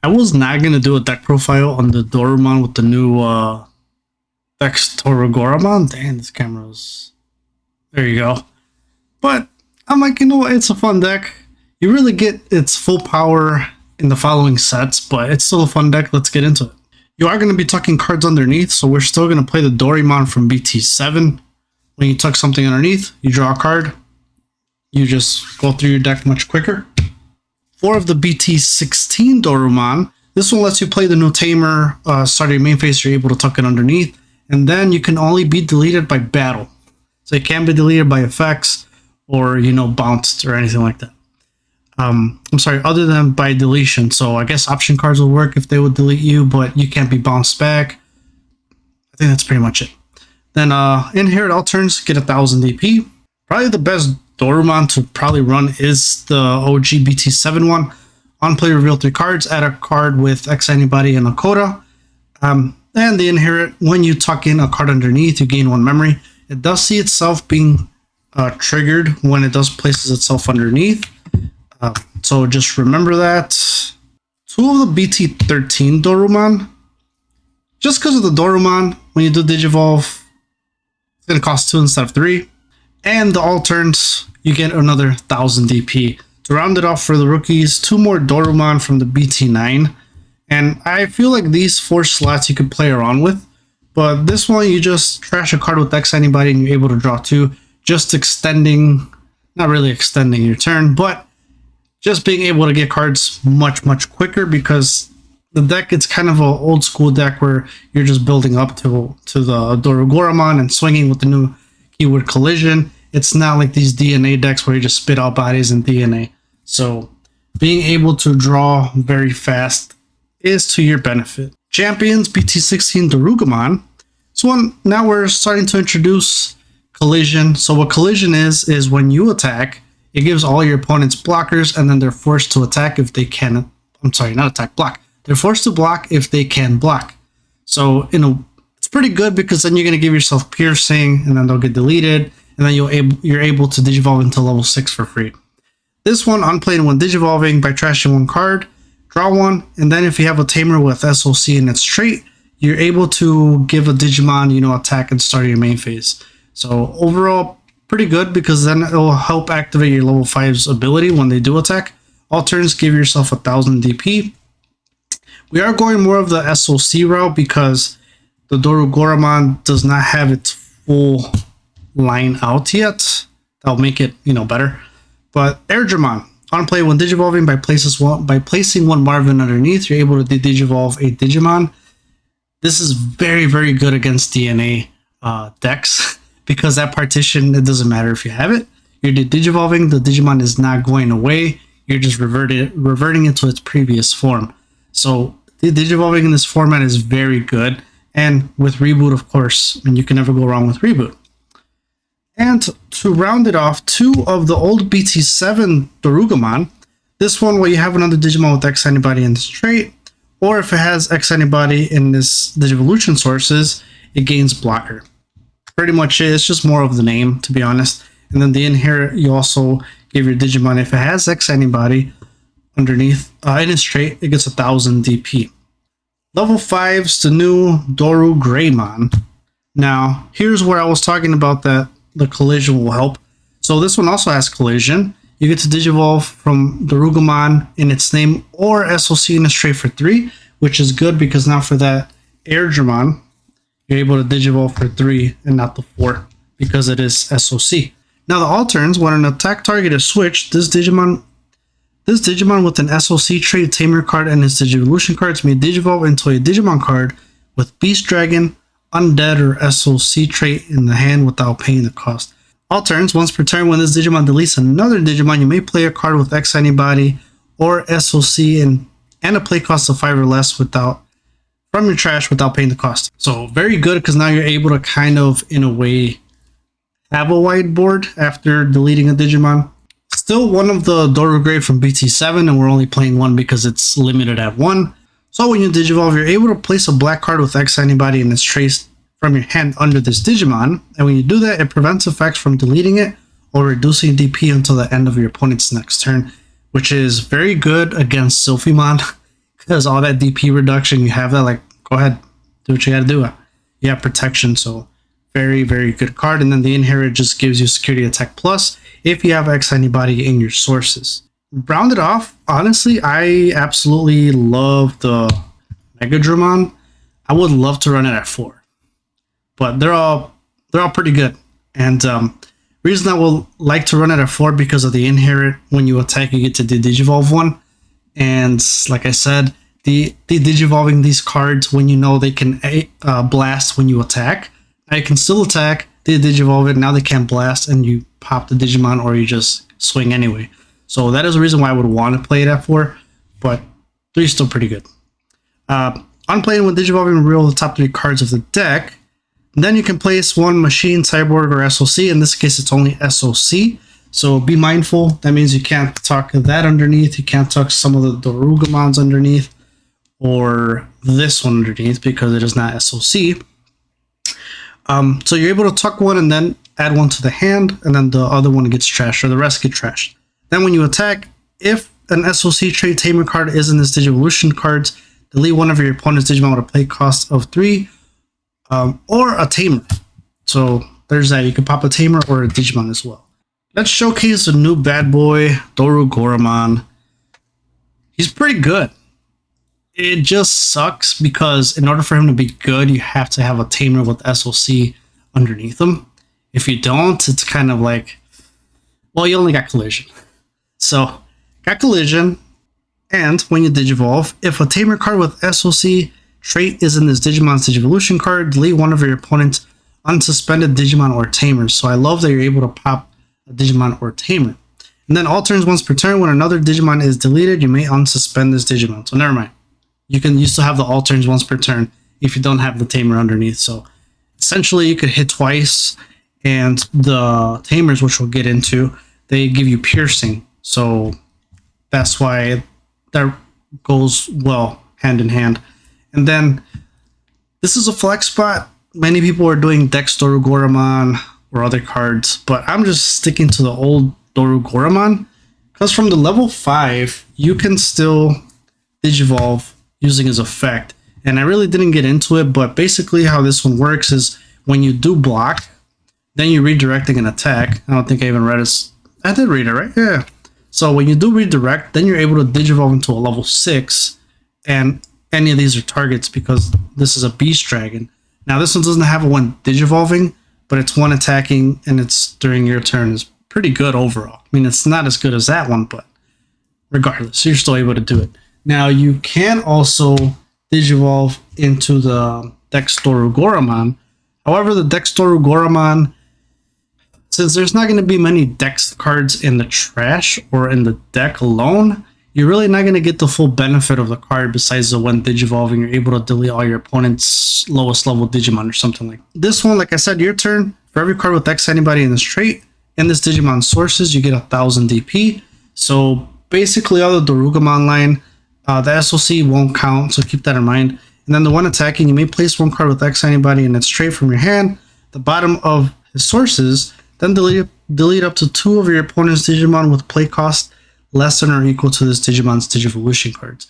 I was not gonna do a deck profile on the Dorugoramon with the new Dex Dorugoramon. Damn, this camera's there you go. But I'm like, you know what? It's a fun deck. You really get its full power in the following sets, but it's still a fun deck. Let's get into it. You are going to be tucking cards underneath, so we're still going to play the Dorugoramon from BT-7. When you tuck something underneath, you draw a card. You just go through your deck much quicker. 4 of the BT-16 Dorugoramon. This one lets you play the new Tamer, start your main phase, you're able to tuck it underneath. And then you can only be deleted by battle. So it can't be deleted by effects or, you know, bounced or anything like that. I'm sorry, other than by deletion. So I guess option cards will work if they would delete you, but you can't be bounced back. I think that's pretty much it. Then in here at all turns, get 1000 DP. Probably the best Dorugoramon to probably run is the OG BT-7 one. On play, reveal 3 cards, add a card with X Anybody and a Coda. And the inherit, when you tuck in a card underneath, you gain 1 memory. It does see itself being triggered when it does places itself underneath. So just remember that. 2 of the BT-13 Dorugoramon. Just because of the Dorugoramon, when you do Digivolve, it's going to cost 2 instead of 3. And the all turns, you get another 1000 DP. To round it off for the rookies, 2 more Dorugoramon from the BT-9. And I feel like these 4 slots you could play around with. But this one, you just trash a card with X Anybody and you're able to draw 2. Just extending, not really extending your turn, but just being able to get cards much quicker, because the deck, it's kind of an old school deck where you're just building up to the Dorugoramon and swinging with the new keyword collision. It's not like these DNA decks where you just spit out bodies and DNA. So being able to draw very fast is to your benefit. Champions, BT-16 Dorugoramon. So now we're starting to introduce collision. So what collision is when you attack, it gives all your opponents blockers, and then they're forced to attack if they can. I'm sorry, not attack, block. They're forced to block if they can block. So, you know, it's pretty good because then you're going to give yourself piercing, and then they'll get deleted, and then you're able to digivolve into level 6 for free. This one, unplayed when digivolving by trashing 1 card, draw 1, and then if you have a Tamer with SOC in its trait, you're able to give a Digimon, you know, attack and start your main phase. So overall, pretty good, because then it will help activate your level 5's ability when they do attack. All turns, give yourself 1000 DP. We are going more of the SOC route because the Dorugoramon does not have its full line out yet. That'll make it, you know, better. But Airdramon, on play when digivolving by placing 1 Marvin underneath, you're able to digivolve a Digimon. This is very good against DNA decks. Because that partition, it doesn't matter if you have it. You're digivolving, the Digimon is not going away. You're just reverting it to its previous form. So the digivolving in this format is very good. And with reboot, of course, and you can never go wrong with reboot. And to round it off, 2 of the old BT-7 Dorugoramon. This one where you have another Digimon with X Anybody in this trait, or if it has X Anybody in this Digivolution sources, it gains blocker. Pretty much it's just more of the name, to be honest. And then the inherit, you also give your Digimon, if it has X Anybody underneath in its trait, it gets 1000 DP. Level 5's the new Dorugoramon. Now here's where I was talking about that the collision will help. So this one also has collision. You get to digivolve from Dorugoramon in its name or SOC in its trait for 3, which is good because now for that Airdramon, you're able to digivolve for 3 and not the 4 because it is SOC. Now the alterns, when an attack target is switched, this Digimon with an SOC trait Tamer card and its Digivolution cards may digivolve into a Digimon card with Beast Dragon, Undead, or SOC trait in the hand without paying the cost. Alterns, once per turn, when this Digimon deletes another Digimon, you may play a card with X Anybody or SOC and a play cost of 5 or less from your trash without paying the cost. So very good, because now you're able to kind of, in a way, have a whiteboard after deleting a Digimon. Still one of the Dorugoramon from BT-7, and we're only playing 1 because it's limited at 1. So when you digivolve, you're able to place a black card with X Anybody and its trace from your hand under this Digimon. And when you do that, it prevents effects from deleting it or reducing DP until the end of your opponent's next turn, which is very good against Sylphimon. because all that DP reduction, you have that, like, go ahead, do what you gotta do. You have protection, so very, very good card. And then the Inherit just gives you security attack plus if you have X anybody in your sources. Rounded off, honestly, I absolutely love the Mega Dramon. I would love to run it at 4, but they're all pretty good. And reason I will like to run it at 4 because of the Inherit. When you attack, you get to digivolve one, and like I said, the digivolving these cards when you know they can blast when you attack. Now you can still attack, they digivolve it, now they can't blast, and you pop the Digimon or you just swing anyway. So that is the reason why I would want to play it at 4, but 3 is still pretty good. On playing with digivolving, reveal the top 3 cards of the deck. Then you can place one machine, cyborg, or SOC. In this case, it's only SOC. So be mindful. That means you can't tuck that underneath. You can't tuck some of the Dorugoramons underneath, or this one underneath because it is not SOC. So you're able to tuck one and then add one to the hand, and then the other one gets trashed, or the rest get trashed. Then when you attack, if an SOC trait Tamer card is in this Digivolution cards, delete one of your opponent's Digimon with a play cost of 3, or a Tamer. So there's that. You can pop a Tamer or a Digimon as well. Let's showcase the new bad boy, Dorugoramon. He's pretty good. It just sucks because in order for him to be good, you have to have a Tamer with SOC underneath him. If you don't, it's kind of like, well, you only got Collision. So, got Collision, and when you digivolve, if a Tamer card with SOC trait is in this Digimon's Digivolution card, delete one of your opponent's unsuspended Digimon or Tamers. So I love that you're able to pop a Digimon or Tamer. And then all turns once per turn, when another Digimon is deleted, you may unsuspend this Digimon. So never mind. You still have the all turns once per turn if you don't have the Tamer underneath. So essentially you could hit twice, and the Tamers, which we'll get into, they give you piercing. So that's why that goes well hand in hand. And then this is a flex spot. Many people are doing Dex Dorugoramon or other cards, but I'm just sticking to the old Dorugoramon because from the level 5, you can still digivolve using his effect. And I really didn't get into it, but basically how this one works is when you do block, then you're redirecting an attack. I don't think I even read it. I did read it, right? Yeah. So when you do redirect, then you're able to digivolve into a level 6, and any of these are targets because this is a Beast Dragon. Now this one doesn't have a one digivolving, but it's one attacking and it's during your turn. Is pretty good overall. I mean, it's not as good as that one, but regardless, you're still able to do it. Now you can also digivolve into the Dex Dorugoramon. However, the Dex Dorugoramon, since there's not going to be many Dex cards in the trash or in the deck alone, you're really not going to get the full benefit of the card besides the one digivolving. You're able to delete all your opponent's lowest level Digimon or something like that. This one, like I said, your turn. For every card with X anybody in this trait, in this Digimon sources, you get 1000 DP. So basically all the Dorugoramon line, the SOC won't count, so keep that in mind. And then the one attacking, you may place one card with X anybody in its trait from your hand, the bottom of his sources, then delete up to 2 of your opponent's Digimon with play cost less than or equal to this Digimon's Digivolution cards.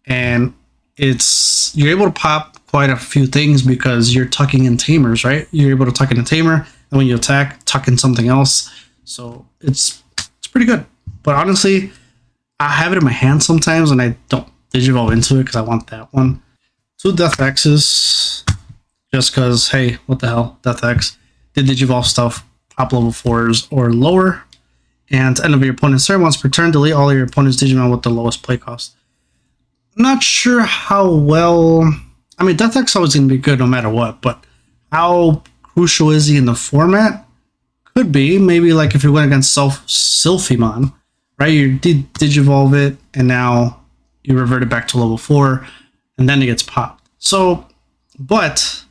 And you're able to pop quite a few things because you're tucking in Tamers, right? You're able to tuck in a Tamer, and when you attack, tuck in something else. So it's pretty good. But honestly, I have it in my hand sometimes and I don't digivolve into it because I want that one. 2 Death X's, just because, hey, what the hell, Death X. Did digivolve stuff, pop level 4s or lower. And end of your opponent's turn, once per turn, delete all of your opponent's Digimon with the lowest play cost. Not sure how well... I mean, Death X is always going to be good no matter what, but how crucial is he in the format? Could be. Maybe like if you went against Sylphimon, right? You did digivolve it, and now you revert it back to level 4, and then it gets popped. So, but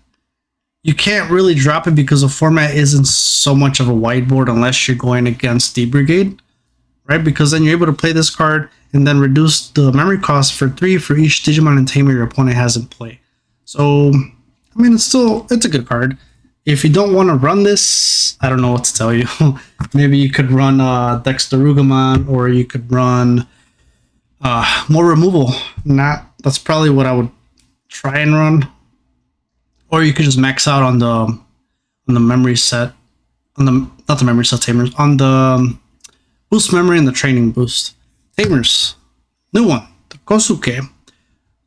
you can't really drop it because the format isn't so much of a whiteboard unless you're going against D Brigade, right? Because then you're able to play this card and then reduce the memory cost for 3 for each Digimon and Tamer your opponent has in play. So, I mean, it's a good card. If you don't want to run this, I don't know what to tell you. Maybe you could run Dex Dorugoramon, or you could run more removal. Not that's probably what I would try and run. Or you could just max out on the memory set, on the not the memory set Tamers, on the boost memory and the training boost. Tamers, new one, the Kosuke.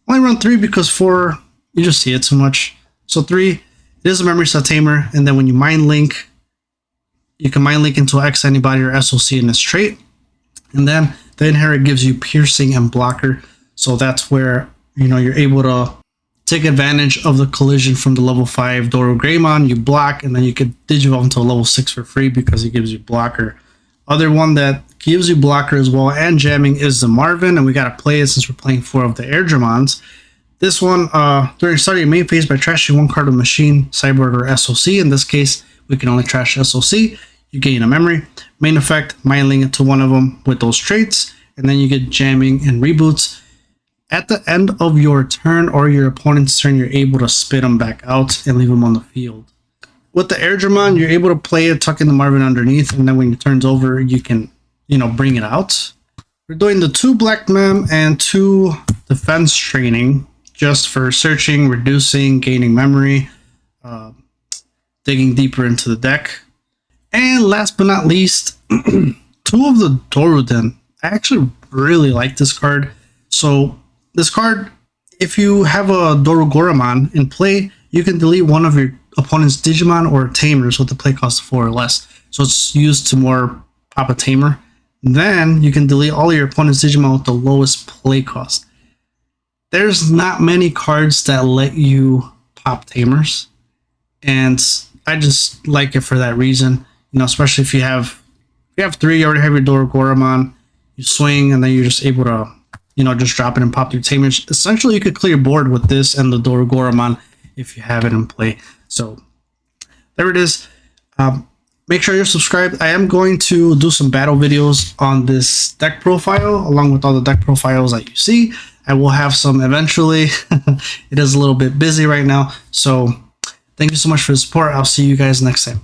Only run 3 because 4 you just see it too much. So 3, it is a memory set Tamer, and then when you mind link, you can mind link into X anybody or SOC in this trait, and then the inherit gives you piercing and blocker. So that's where you're able to take advantage of the collision from the level 5 Dorugoramon. You block, and then you could digivolve into a level 6 for free because it gives you blocker. Other one that gives you blocker as well and jamming is the Marvin, and we gotta play it since we're playing 4 of the Airdramons. This one, during starting your main phase by trashing 1 card of machine, cyborg, or SOC. In this case, we can only trash SOC. You gain a memory. Main effect, mind link it to one of them with those traits, and then you get jamming and reboots. At the end of your turn or your opponent's turn, you're able to spit them back out and leave them on the field. With the Airdramon, you're able to play it, tuck in the Marvin underneath, and then when your turn's over, you can, bring it out. We're doing the 2 Black Mem and 2 Defense Training, just for searching, reducing, gaining memory, digging deeper into the deck. And last but not least, 2 of the Doruden. I actually really like this card. So this card, if you have a Dorugoramon in play, you can delete one of your opponent's Digimon or Tamers with the play cost of 4 or less. So it's used to more pop a Tamer. Then you can delete all your opponent's Digimon with the lowest play cost. There's not many cards that let you pop Tamers, and I just like it for that reason. Especially if you have 3, you already have your Dorugoramon, you swing, and then you're just able to just drop it and pop your Tamers. Essentially, you could clear board with this and the Dorugoramon if you have it in play. So there it is. Make sure you're subscribed. I am going to do some battle videos on this deck profile along with all the deck profiles that you see. I will have some eventually. It is a little bit busy right now. So thank you so much for the support. I'll see you guys next time.